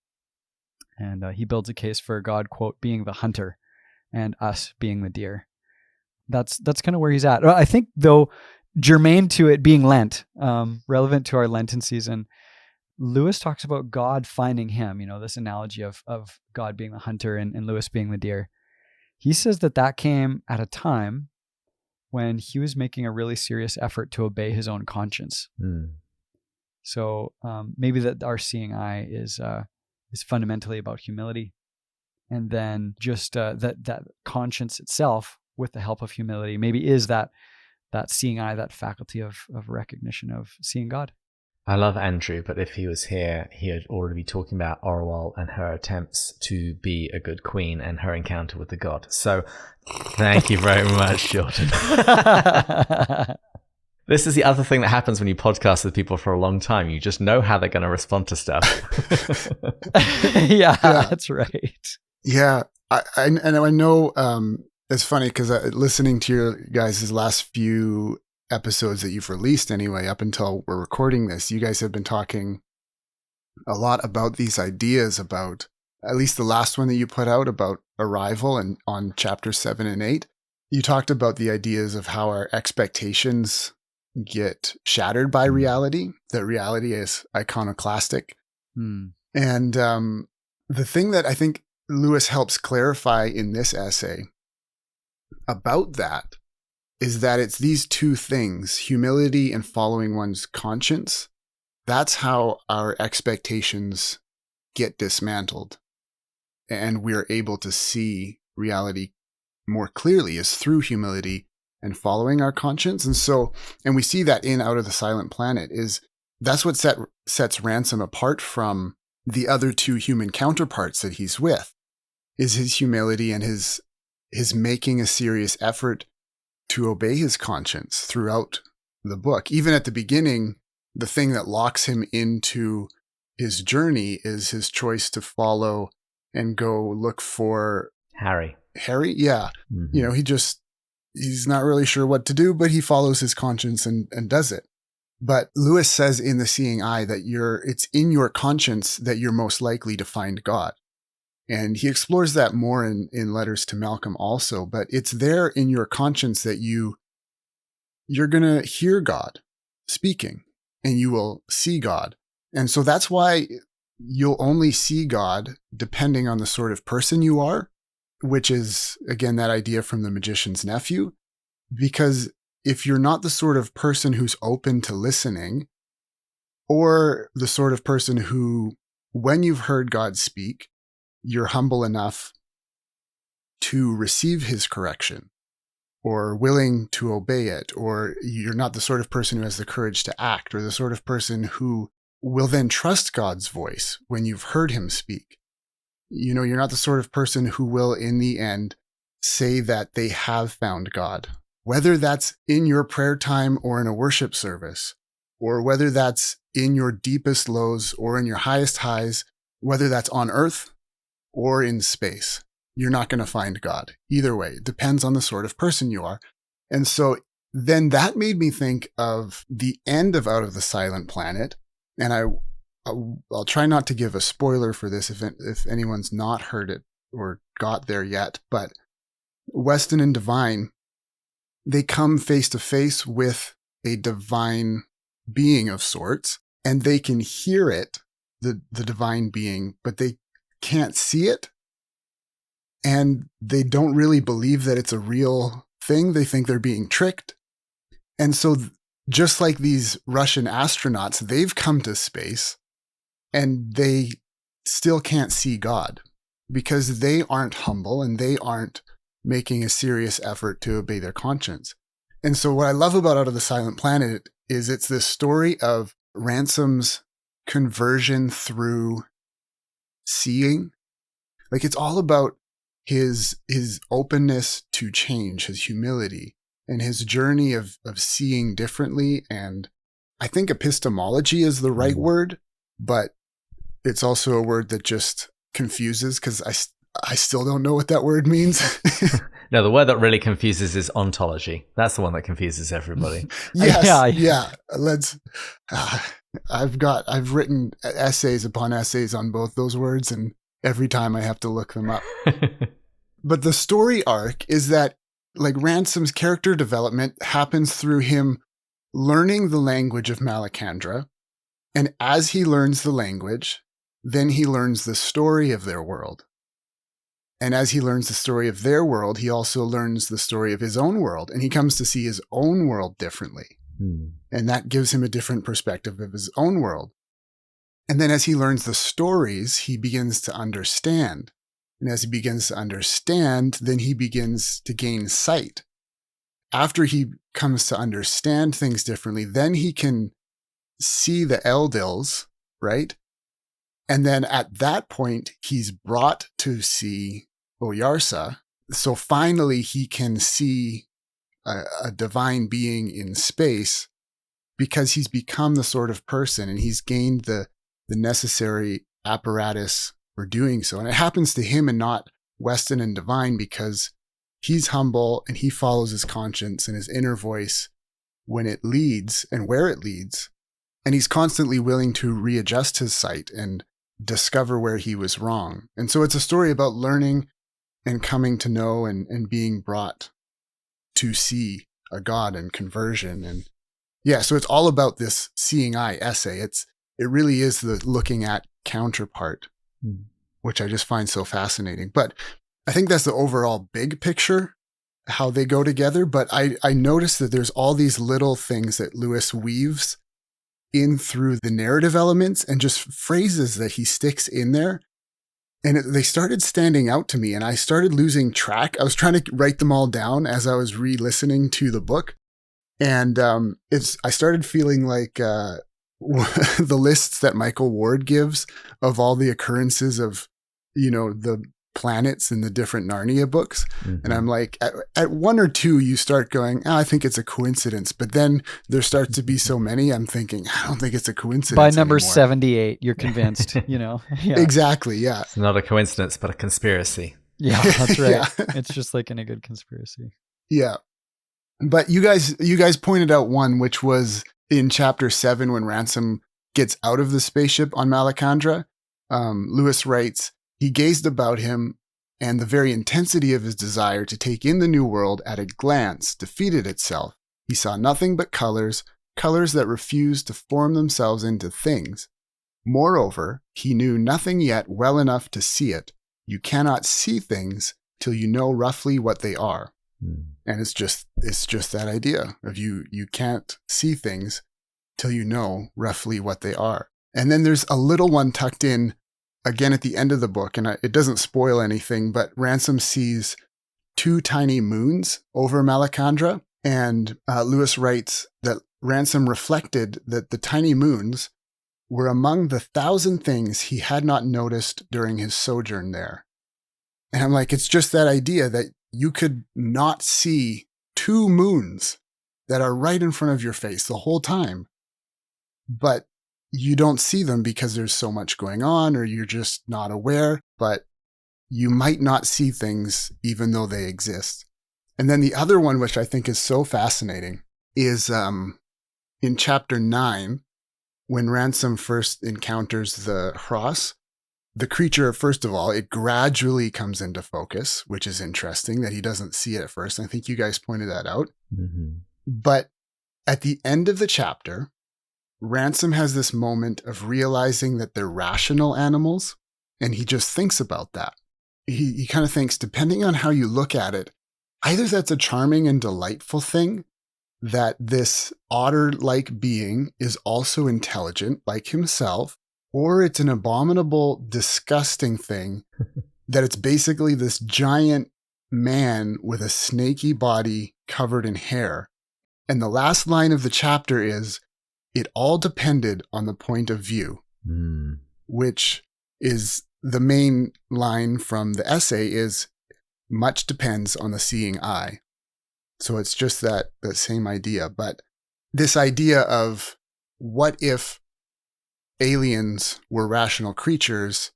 And he builds a case for God, quote, being the hunter and us being the deer. That's kind of where he's at. I think, though, germane to it being Lent, relevant to our Lenten season, Lewis talks about God finding him, this analogy of God being the hunter and Lewis being the deer. He says that came at a time when he was making a really serious effort to obey his own conscience. So maybe that our seeing eye is fundamentally about humility. And then just that conscience itself, with the help of humility, maybe is that seeing eye, that faculty of recognition of seeing God. I love Andrew, but if he was here, he would already be talking about Orwell and her attempts to be a good queen and her encounter with the god. So thank you very much, Jordan. This is the other thing that happens when you podcast with people for a long time. You just know how they're going to respond to stuff. Yeah, that's right. Yeah. I know it's funny because listening to your guys' last few episodes that you've released anyway, up until we're recording this, you guys have been talking a lot about these ideas about, at least the last one that you put out about arrival, and on chapters 7 and 8, you talked about the ideas of how our expectations get shattered by reality, that reality is iconoclastic. And the thing that I think Lewis helps clarify in this essay about that is that it's these two things, humility and following one's conscience. That's how our expectations get dismantled. And we're able to see reality more clearly, is through humility and following our conscience. And we see that in Out of the Silent Planet, that's what sets Ransom apart from the other two human counterparts that he's with, is his humility and his making a serious effort to obey his conscience throughout the book. Even at the beginning, the thing that locks him into his journey is his choice to follow and go look for Harry. Yeah. Mm-hmm. He's not really sure what to do, but he follows his conscience and does it. But Lewis says in The Seeing Eye that it's in your conscience that you're most likely to find God. And he explores that more in Letters to Malcolm also, but it's there in your conscience that you're going to hear God speaking and you will see God. And so that's why you'll only see God depending on the sort of person you are, which is, again, that idea from The Magician's Nephew. Because if you're not the sort of person who's open to listening, or the sort of person who, when you've heard God speak, you're humble enough to receive his correction, or willing to obey it, or you're not the sort of person who has the courage to act, or the sort of person who will then trust God's voice when you've heard him speak. You're not the sort of person who will, in the end, say that they have found God. Whether that's in your prayer time or in a worship service, or whether that's in your deepest lows or in your highest highs, whether that's on earth or in space, you're not going to find God. Either way, it depends on the sort of person you are. And so then that made me think of the end of Out of the Silent Planet. And I'll try not to give a spoiler for this if anyone's not heard it or got there yet, but Weston and Divine, they come face to face with a divine being of sorts, and they can hear it, the divine being, but they can't see it. And they don't really believe that it's a real thing. They think they're being tricked. And so just like these Russian astronauts, they've come to space and they still can't see God because they aren't humble and they aren't making a serious effort to obey their conscience. And so what I love about Out of the Silent Planet is it's this story of Ransom's conversion through seeing. Like, it's all about his openness to change, his humility, and his journey of seeing differently. And I think epistemology is the right word, but it's also a word that just confuses because I still don't know what that word means. No, the word that really confuses is ontology. That's the one that confuses everybody. Yes, yeah. Let's. I've written essays upon essays on both those words, and every time I have to look them up. But the story arc is that, like, Ransom's character development happens through him learning the language of Malacandra, and as he learns the language, then he learns the story of their world. And as he learns the story of their world, he also learns the story of his own world, and he comes to see his own world differently. And that gives him a different perspective of his own world. And then as he learns the stories, he begins to understand. And as he begins to understand, then he begins to gain sight. After he comes to understand things differently, then he can see the Eldils, right? And then at that point, he's brought to see Oyarsa. So finally, he can see a divine being in space because he's become the sort of person and he's gained the necessary apparatus for doing so. And it happens to him and not Weston and Divine because he's humble and he follows his conscience and his inner voice when it leads and where it leads. And he's constantly willing to readjust his sight and discover where he was wrong. And so it's a story about learning and coming to know and being brought to see a God and conversion. And yeah, so it's all about this Seeing Eye essay. It really is the looking at counterpart, which I just find so fascinating. But I think that's the overall big picture, how they go together. But I noticed that there's all these little things that Lewis weaves in through the narrative elements and just phrases that he sticks in there. And they started standing out to me and I started losing track. I was trying to write them all down as I was re-listening to the book. And I started feeling like the lists that Michael Ward gives of all the occurrences of, the planets in the different Narnia books. And I'm like, at one or two, you start going, I think it's a coincidence. But then there starts to be so many, I'm thinking, I don't think it's a coincidence. By number anymore. 78, you're convinced, Yeah. Exactly, yeah. It's not a coincidence, but a conspiracy. Yeah, that's right. Yeah. It's just like in a good conspiracy. Yeah. But you guys pointed out one, which was in chapter 7, when Ransom gets out of the spaceship on Malacandra, Lewis writes, he gazed about him, and the very intensity of his desire to take in the new world at a glance defeated itself. He saw nothing but colors that refused to form themselves into things. Moreover, he knew nothing yet well enough to see it. You cannot see things till you know roughly what they are. And it's just that idea of you can't see things till you know roughly what they are. And then there's a little one tucked in again at the end of the book, and it doesn't spoil anything, but Ransom sees 2 tiny moons over Malacandra, and Lewis writes that Ransom reflected that the tiny moons were among the 1,000 things he had not noticed during his sojourn there. And I'm like, it's just that idea that you could not see 2 moons that are right in front of your face the whole time, but you don't see them because there's so much going on, or you're just not aware, but you might not see things even though they exist. And then the other one, which I think is so fascinating, is in chapter 9, when Ransom first encounters the Hross, the creature, first of all, it gradually comes into focus, which is interesting that he doesn't see it at first. I think you guys pointed that out. Mm-hmm. But at the end of the chapter, Ransom has this moment of realizing that they're rational animals, and he just thinks about that. He kind of thinks, depending on how you look at it, either that's a charming and delightful thing, that this otter-like being is also intelligent like himself, or it's an abominable, disgusting thing that it's basically this giant man with a snaky body covered in hair. And the last line of the chapter is, it all depended on the point of view, which is the main line from the essay is, much depends on the seeing eye. So it's just that same idea. But this idea of what if aliens were rational creatures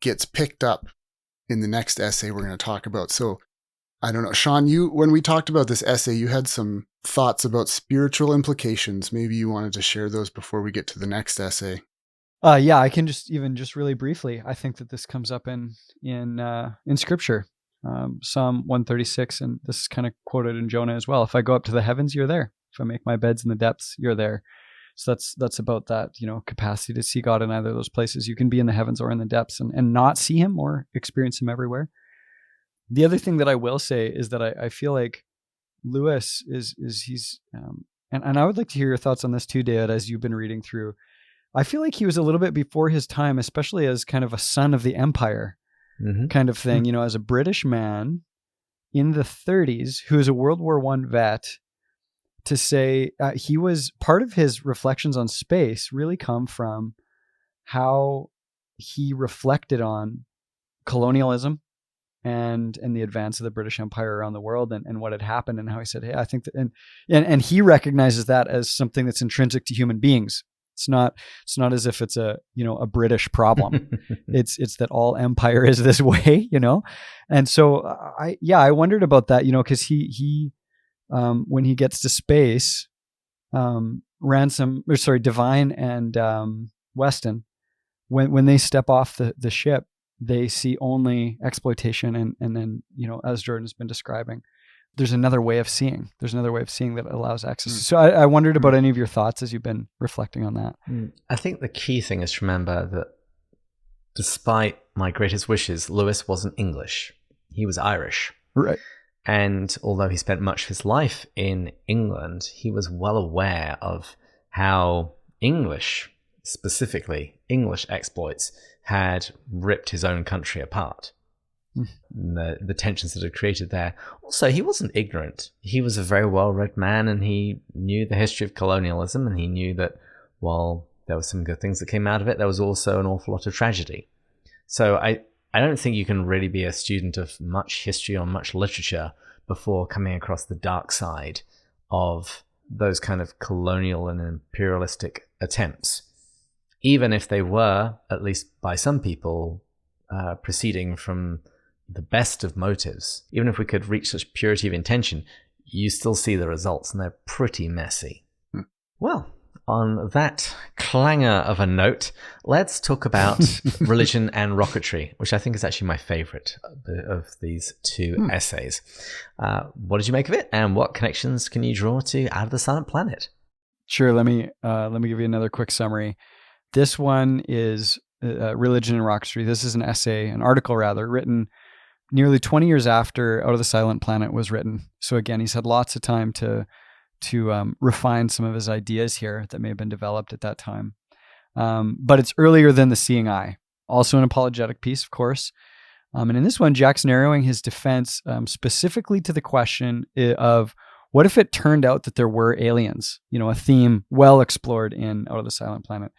gets picked up in the next essay we're going to talk about. So I don't know, Sean, when we talked about this essay, you had some thoughts about spiritual implications. Maybe you wanted to share those before we get to the next essay. Yeah, I can just really briefly. I think that this comes up in Scripture, Psalm 136, and this is kind of quoted in Jonah as well. If I go up to the heavens, you're there. If I make my beds in the depths, you're there. So that's about that, capacity to see God in either of those places. You can be in the heavens or in the depths and not see him or experience him everywhere. The other thing that I will say is that I feel like Lewis he's and I would like to hear your thoughts on this too, David, as you've been reading through. I feel like he was a little bit before his time, especially as kind of a son of the empire kind of thing, as a British man in the 30s who is a World War I vet, to say he was part of his reflections on space really come from how he reflected on colonialism and the advance of the British Empire around the world and what had happened, and how he said, hey, I think that, and he recognizes that as something that's intrinsic to human beings. It's not as if it's a British problem. it's that all empire is this way, And so I wondered about that, because he when he gets to space, Divine and Weston, when they step off the ship, they see only exploitation and then, as Jordan's been describing, there's another way of seeing. There's another way of seeing that allows access. So I wondered about any of your thoughts as you've been reflecting on that. I think the key thing is to remember that despite my greatest wishes, Lewis wasn't English. He was Irish. Right. And although he spent much of his life in England, he was well aware of how English, specifically English exploits, had ripped his own country apart. The tensions that had created there. Also, he wasn't ignorant. He was a very well-read man, and he knew the history of colonialism, and he knew that while there were some good things that came out of it, there was also an awful lot of tragedy. So I don't think you can really be a student of much history or much literature before coming across the dark side of those kind of colonial and imperialistic attempts, even if they were, at least by some people, proceeding from the best of motives. Even if we could reach such purity of intention, you still see the results, and they're pretty messy. Well, on that clangor of a note, let's talk about religion and rocketry, which I think is actually my favorite of these two essays. What did you make of it, and what connections can you draw to Out of the Silent Planet? Sure. Let me give you another quick summary. This one is Religion and Rocketry. This is an essay, an article rather, written nearly 20 years after Out of the Silent Planet was written. So again, he's had lots of time to refine some of his ideas here that may have been developed at that time. But it's earlier than The Seeing Eye. Also an apologetic piece, of course. And in this one, Jack's narrowing his defense specifically to the question of, what if it turned out that there were aliens? A theme well explored in Out of the Silent Planet.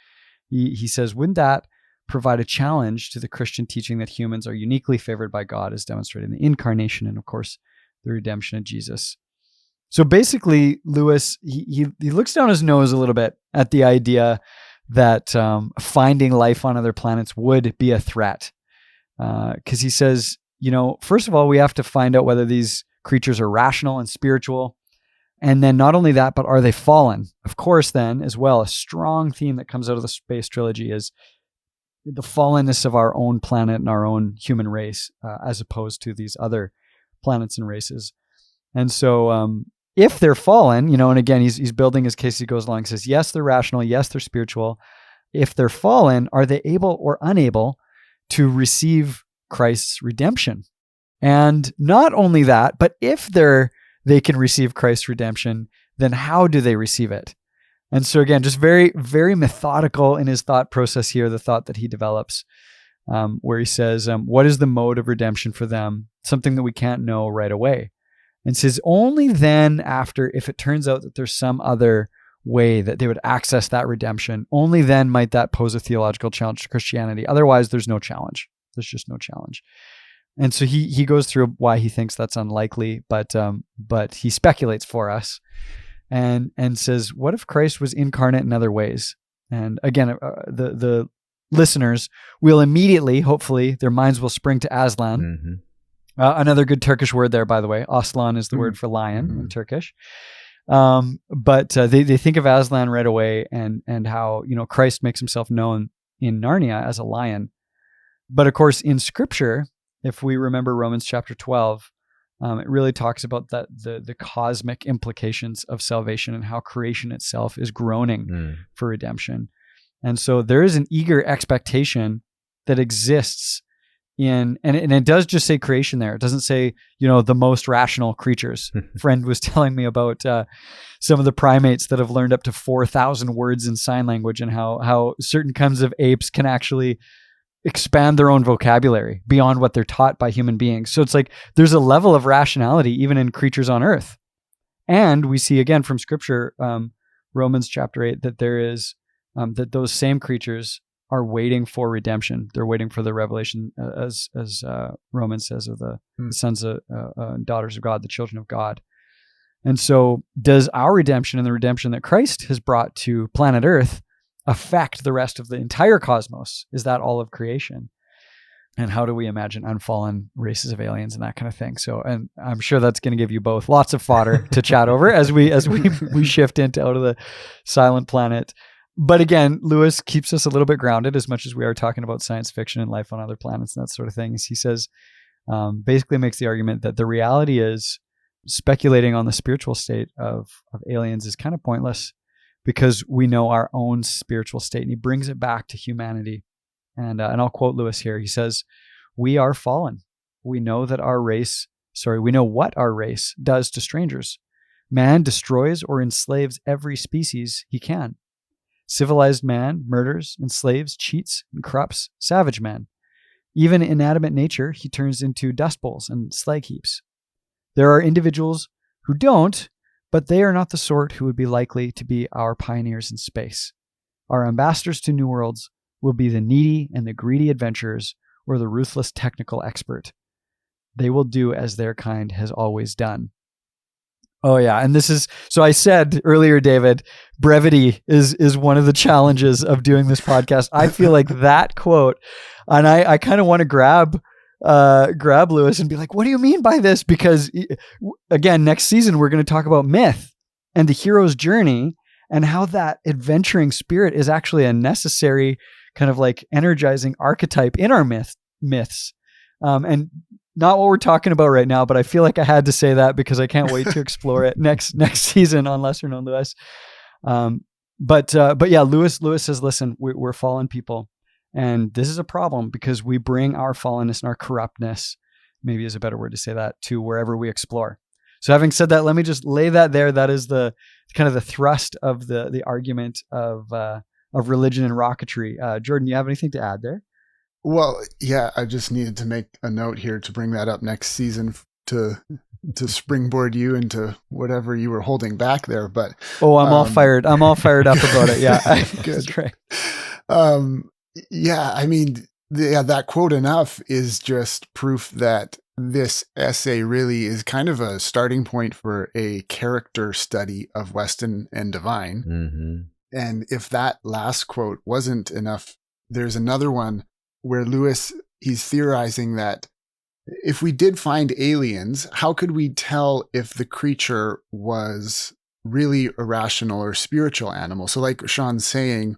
He says, wouldn't that provide a challenge to the Christian teaching that humans are uniquely favored by God, as demonstrated in the incarnation and, of course, the redemption of Jesus? So basically, Lewis, he looks down his nose a little bit at the idea that finding life on other planets would be a threat. Because he says, first of all, we have to find out whether these creatures are rational and spiritual. And then not only that, but are they fallen? Of course, then, as well, a strong theme that comes out of the space trilogy is the fallenness of our own planet and our own human race, as opposed to these other planets and races. And so if they're fallen, and again, he's building his case as he goes along. He says, yes, they're rational. Yes, they're spiritual. If they're fallen, are they able or unable to receive Christ's redemption? And not only that, but if they can receive Christ's redemption, then how do they receive it? And so again, just very, very methodical in his thought process here, the thought that he develops, where he says, what is the mode of redemption for them? Something that we can't know right away. And says only then after, if it turns out that there's some other way that they would access that redemption, only then might that pose a theological challenge to Christianity. Otherwise, there's no challenge. There's just no challenge. And so he goes through why he thinks that's unlikely, but he speculates for us and says, what if Christ was incarnate in other ways? And again, the listeners will immediately, hopefully, their minds will spring to Aslan. Mm-hmm. Another good Turkish word there, by the way. Aslan is the word for lion in Turkish. But they think of Aslan right away and how, Christ makes himself known in Narnia as a lion. But of course, in Scripture, if we remember Romans chapter 12, it really talks about that the cosmic implications of salvation and how creation itself is groaning for redemption. And so there is an eager expectation that exists and it does just say creation there. It doesn't say, the most rational creatures. Friend was telling me about some of the primates that have learned up to 4,000 words in sign language and how certain kinds of apes can actually expand their own vocabulary beyond what they're taught by human beings. So it's like there's a level of rationality even in creatures on earth. And we see again from Scripture, Romans chapter 8, that there is that those same creatures are waiting for redemption. They're waiting for the revelation, as Romans says, of the sons and daughters of God, the children of God. And so does our redemption and the redemption that Christ has brought to planet Earth affect the rest of the entire cosmos? Is that all of creation? And how do we imagine unfallen races of aliens and that kind of thing? So, and I'm sure that's going to give you both lots of fodder to chat over as we shift into Out of the Silent Planet. But again, Lewis keeps us a little bit grounded as much as we are talking about science fiction and life on other planets and that sort of thing. He says, basically makes the argument that the reality is speculating on the spiritual state of aliens is kind of pointless because we know our own spiritual state. And he brings it back to humanity. And I'll quote Lewis here. He says, we are fallen. We know what our race does to strangers. Man destroys or enslaves every species he can. Civilized man murders, enslaves, cheats, and corrupts savage man. Even inanimate nature he turns into dust bowls and slag heaps. There are individuals who don't, but they are not the sort who would be likely to be our pioneers in space. Our ambassadors to new worlds will be the needy and the greedy adventurers or the ruthless technical expert. They will do as their kind has always done. Oh yeah, and this is, so I said earlier, David, brevity is one of the challenges of doing this podcast. I feel like that quote, and I kind of want to grab Lewis and be like, what do you mean by this? Because again, next season, we're going to talk about myth and the hero's journey and how that adventuring spirit is actually a necessary kind of like energizing archetype in our myths. And not what we're talking about right now, but I feel like I had to say that because I can't wait to explore it next season on Lesser Known Lewis. But yeah, Lewis says, listen, we're fallen people, and this is a problem because we bring our fallenness and our corruptness, maybe is a better word to say that, to wherever we explore. So having said that, let me just lay that there. That is the kind of the thrust of the argument of religion and rocketry. Jordan, you have anything to add there? Well, yeah, I just needed to make a note here to bring that up next season to springboard you into whatever you were holding back there. But I'm all fired. I'm all fired up about it. Yeah, good. That's right. Yeah, I mean, that quote enough is just proof that this essay really is kind of a starting point for a character study of Weston and Divine. Mm-hmm. And if that last quote wasn't enough, there's another one where Lewis, he's theorizing that if we did find aliens, how could we tell if the creature was really a rational or spiritual animal? So like Sean's saying,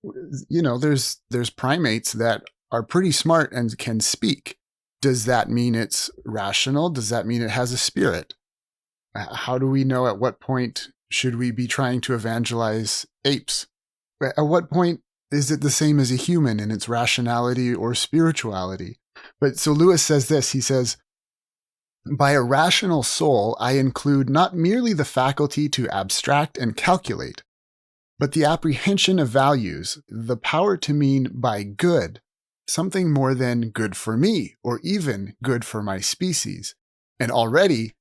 there's primates that are pretty smart and can speak. Does that mean it's rational? Does that mean it has a spirit? How do we know at what point should we be trying to evangelize apes? At what point is it the same as a human in its rationality or spirituality? But so Lewis says this, he says, by a rational soul, I include not merely the faculty to abstract and calculate, but the apprehension of values, the power to mean by good something more than good for me, or even good for my species. And already,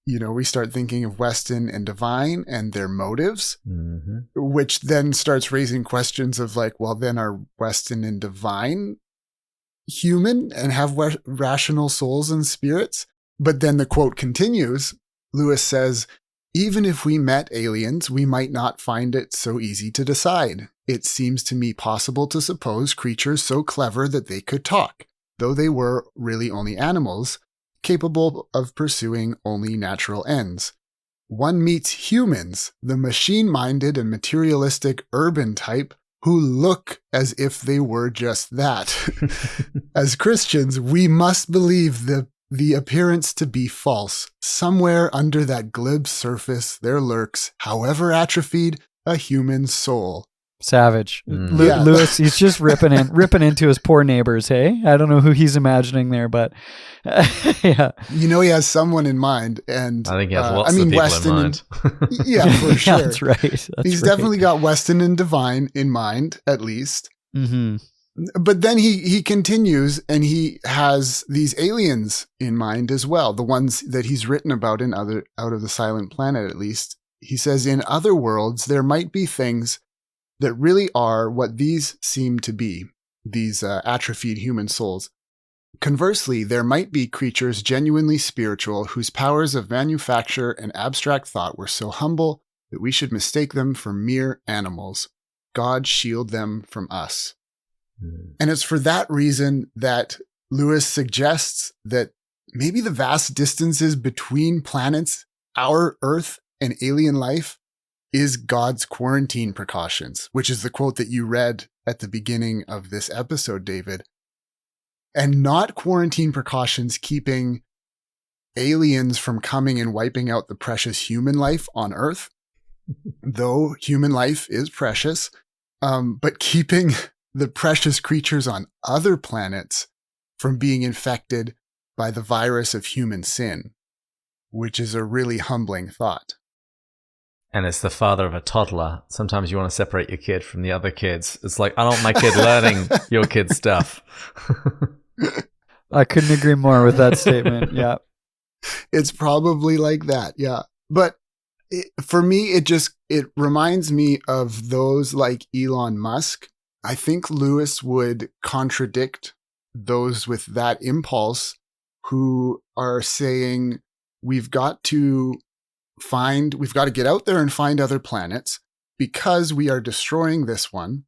we start thinking of Weston and Divine and their motives, Mm-hmm. which then starts raising questions of like, well, then are Weston and Divine human and have rational souls and spirits? But then the quote continues. Lewis says, even if we met aliens, we might not find it so easy to decide. It seems to me possible to suppose creatures so clever that they could talk, though they were really only animals, capable of pursuing only natural ends. One meets humans, the machine-minded and materialistic urban type, who look as if they were just that. As Christians, we must believe the appearance to be false. Somewhere under that glib surface there lurks, however atrophied, a human soul. Savage. Yeah. Lewis, he's just ripping into his poor neighbors, hey? I don't know who he's imagining there, but yeah. He has someone in mind, and I think he has lots of people Weston in mind. Yeah, for sure. That's right. He's definitely got Weston and Divine in mind, at least. Mm-hmm. But then he continues, and he has these aliens in mind as well, the ones that he's written about in Out of the Silent Planet, at least. He says, in other worlds, there might be things that really are what these seem to be, these atrophied human souls. Conversely, there might be creatures genuinely spiritual whose powers of manufacture and abstract thought were so humble that we should mistake them for mere animals. God shield them from us. And it's for that reason that Lewis suggests that maybe the vast distances between planets, our Earth, and alien life is God's quarantine precautions, which is the quote that you read at the beginning of this episode, David. And not quarantine precautions keeping aliens from coming and wiping out the precious human life on Earth, though human life is precious, but keeping the precious creatures on other planets from being infected by the virus of human sin, which is a really humbling thought. And it's the father of a toddler. Sometimes you want to separate your kid from the other kids. It's like, I don't want my kid learning your kid's stuff. I couldn't agree more with that statement. Yeah. It's probably like that. Yeah. But for me, it reminds me of those like Elon Musk. I think Lewis would contradict those with that impulse who are saying we've got to get out there and find other planets because we are destroying this one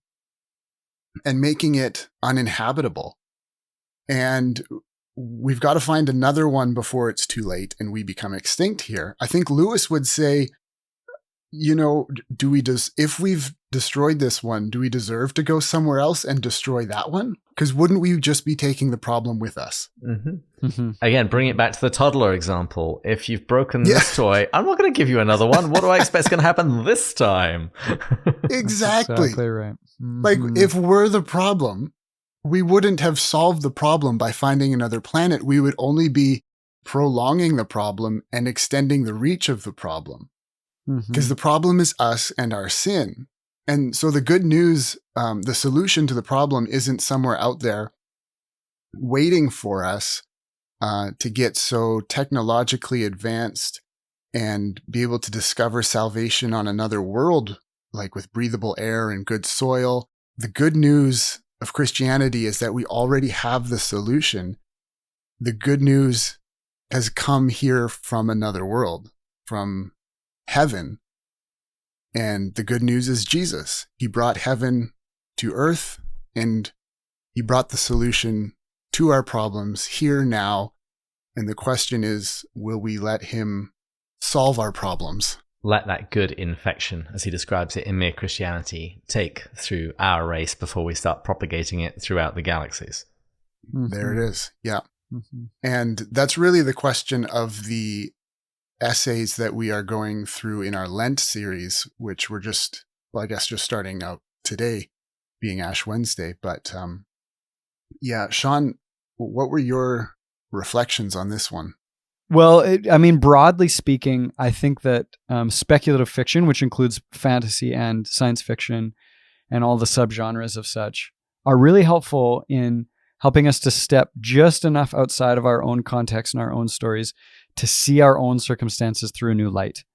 and making it uninhabitable. And we've got to find another one before it's too late and we become extinct here. I think Lewis would say if we've destroyed this one, do we deserve to go somewhere else and destroy that one? Because wouldn't we just be taking the problem with us? Mm-hmm. Mm-hmm. Again, bring it back to the toddler example. If you've broken this toy, I'm not going to give you another one. What do I expect is going to happen this time? Exactly right. Mm-hmm. Like, if we're the problem, we wouldn't have solved the problem by finding another planet. We would only be prolonging the problem and extending the reach of the problem. Because the problem is us and our sin. And so the good news, the solution to the problem isn't somewhere out there waiting for us to get so technologically advanced and be able to discover salvation on another world, like with breathable air and good soil. The good news of Christianity is that we already have the solution. The good news has come here from another world, from heaven. And the good news is Jesus. He brought heaven to earth, and he brought the solution to our problems here now. And the question is, will we let him solve our problems? Let that good infection, as he describes it in Mere Christianity, take through our race before we start propagating it throughout the galaxies. Mm-hmm. There it is. Yeah. Mm-hmm. And that's really the question of the essays that we are going through in our Lent series, which we're just starting out today, being Ash Wednesday. But Sean, what were your reflections on this one? Well, broadly speaking, I think that speculative fiction, which includes fantasy and science fiction and all the subgenres of such, are really helpful in helping us to step just enough outside of our own context and our own stories to see our own circumstances through a new light.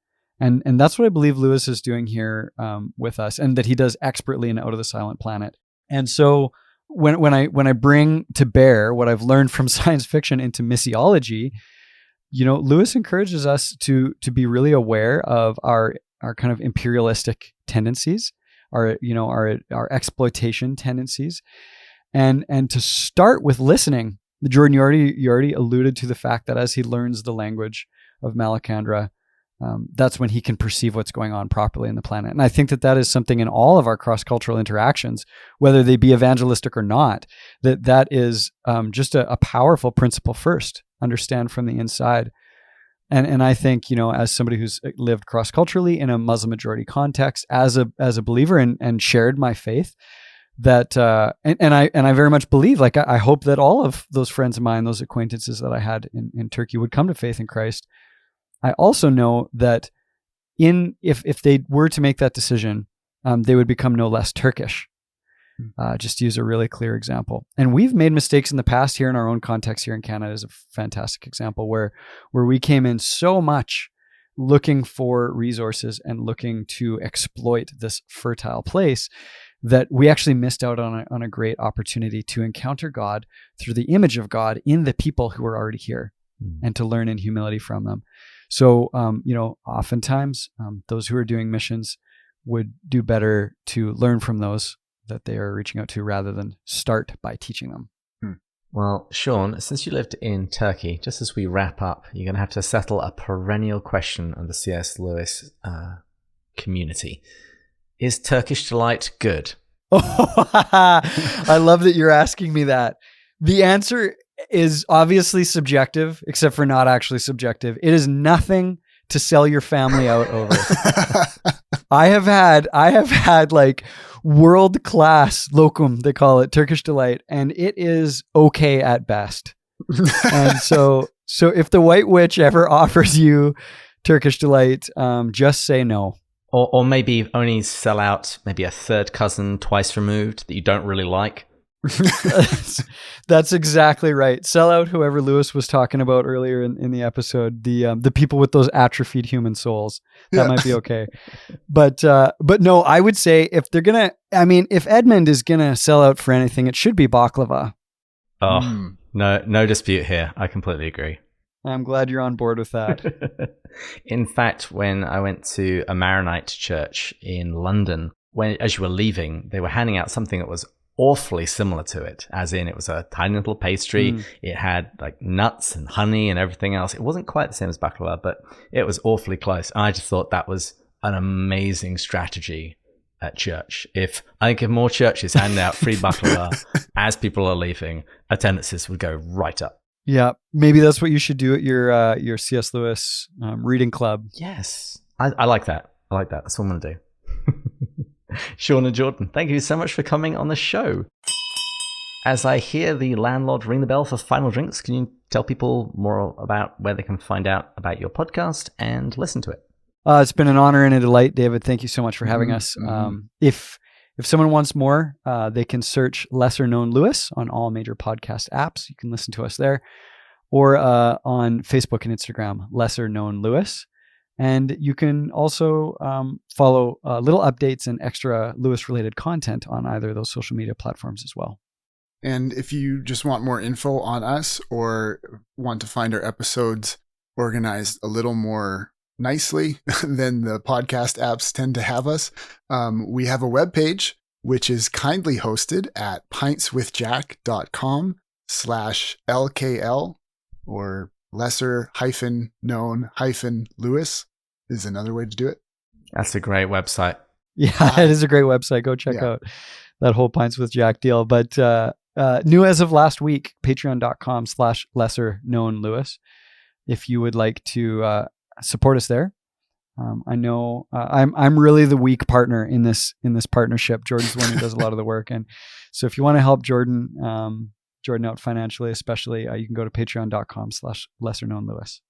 And that's what I believe Lewis is doing here with us, and that he does expertly in Out of the Silent Planet. And so when I bring to bear what I've learned from science fiction into missiology, Lewis encourages us to be really aware of our kind of imperialistic tendencies, our exploitation tendencies, and to start with listening. Jordan, you already alluded to the fact that as he learns the language of Malacandra, that's when he can perceive what's going on properly in the planet. And I think that is something in all of our cross-cultural interactions, whether they be evangelistic or not, that is just a powerful principle first. Understand from the inside. And I think, as somebody who's lived cross-culturally in a Muslim majority context, as a believer and shared my faith, that and I very much believe, like I hope that all of those friends of mine, those acquaintances that I had in Turkey, would come to faith in Christ. I also know that if they were to make that decision, they would become no less Turkish. Just to use a really clear example. And we've made mistakes in the past here in our own context here in Canada is a fantastic example where we came in so much looking for resources and looking to exploit this fertile place that we actually missed out on a great opportunity to encounter God through the image of God in the people who are already here and to learn in humility from them. So, oftentimes those who are doing missions would do better to learn from those that they are reaching out to rather than start by teaching them. Well, Sean, since you lived in Turkey, just as we wrap up, you're going to have to settle a perennial question of the C.S. Lewis community. Is Turkish Delight good? I love that you're asking me that. The answer is obviously subjective, except for not actually subjective. It is nothing to sell your family out over. I have had like world-class locum, they call it, Turkish Delight, and it is okay at best. And so if the White Witch ever offers you Turkish Delight, just say no. Or maybe only sell out maybe a third cousin twice removed that you don't really like. That's exactly right. Sell out whoever Lewis was talking about earlier in the episode, the people with those atrophied human souls. That might be okay. But no, I would say if Edmund is gonna sell out for anything, it should be baklava. Oh, no dispute here. I completely agree. I'm glad you're on board with that. In fact, when I went to a Maronite church in London, as you were leaving, they were handing out something that was awfully similar to it, as in it was a tiny little pastry. It had like nuts and honey and everything else. It wasn't quite the same as baklava, but it was awfully close. And I just thought that was an amazing strategy at church. I think if more churches handed out free baklava as people are leaving, attendances would go right up. Yeah, maybe that's what you should do at your C.S. Lewis reading club. Yes, I like that. I like that. That's what I'm going to do. Sean and Jordan, thank you so much for coming on the show. As I hear the landlord ring the bell for final drinks, can you tell people more about where they can find out about your podcast and listen to it? It's been an honor and a delight, David. Thank you so much for having us. If someone wants more, they can search Lesser Known Lewis on all major podcast apps. You can listen to us there, or on Facebook and Instagram, Lesser Known Lewis. And you can also follow little updates and extra Lewis-related content on either of those social media platforms as well. And if you just want more info on us or want to find our episodes organized a little more nicely than the podcast apps tend to have us, we have a webpage, which is kindly hosted at pintswithjack.com/LKL, or lesser-known-Lewis is another way to do it. That's a great website. Yeah, it is a great website. Go check out that whole Pints with Jack deal. But new as of last week, patreon.com/lesser-known-Lewis. If you would like to support us there. I know I'm really the weak partner in this partnership. Jordan's the one who does a lot of the work. And so if you want to help Jordan out financially, especially, you can go to patreon.com/lesser-known-Lewis.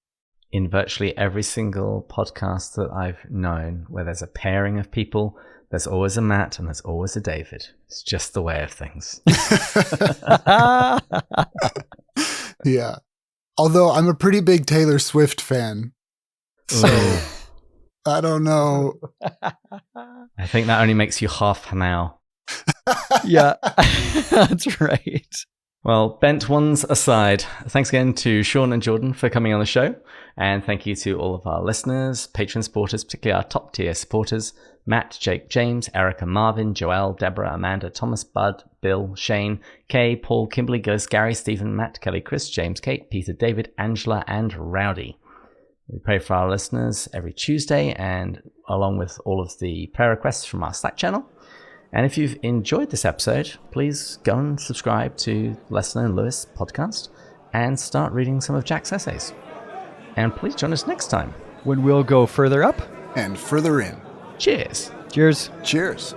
In virtually every single podcast that I've known where there's a pairing of people, there's always a Matt and there's always a David. It's just the way of things. Yeah. Although I'm a pretty big Taylor Swift fan. So I don't know. I think that only makes you half now. Yeah, that's right. Well, bent ones aside, thanks again to Sean and Jordan for coming on the show. And thank you to all of our listeners, patron supporters, particularly our top tier supporters, Matt, Jake, James, Erica, Marvin, Joelle, Deborah, Amanda, Thomas, Bud, Bill, Shane, Kay, Paul, Kimberly, Ghost, Gary, Stephen, Matt, Kelly, Chris, James, Kate, Peter, David, Angela, and Rowdy. We pray for our listeners every Tuesday, and along with all of the prayer requests from our Slack channel. And if you've enjoyed this episode, please go and subscribe to Lesser Known Lewis podcast and start reading some of Jack's essays. And please join us next time, when we'll go further up and further in. Cheers. Cheers. Cheers.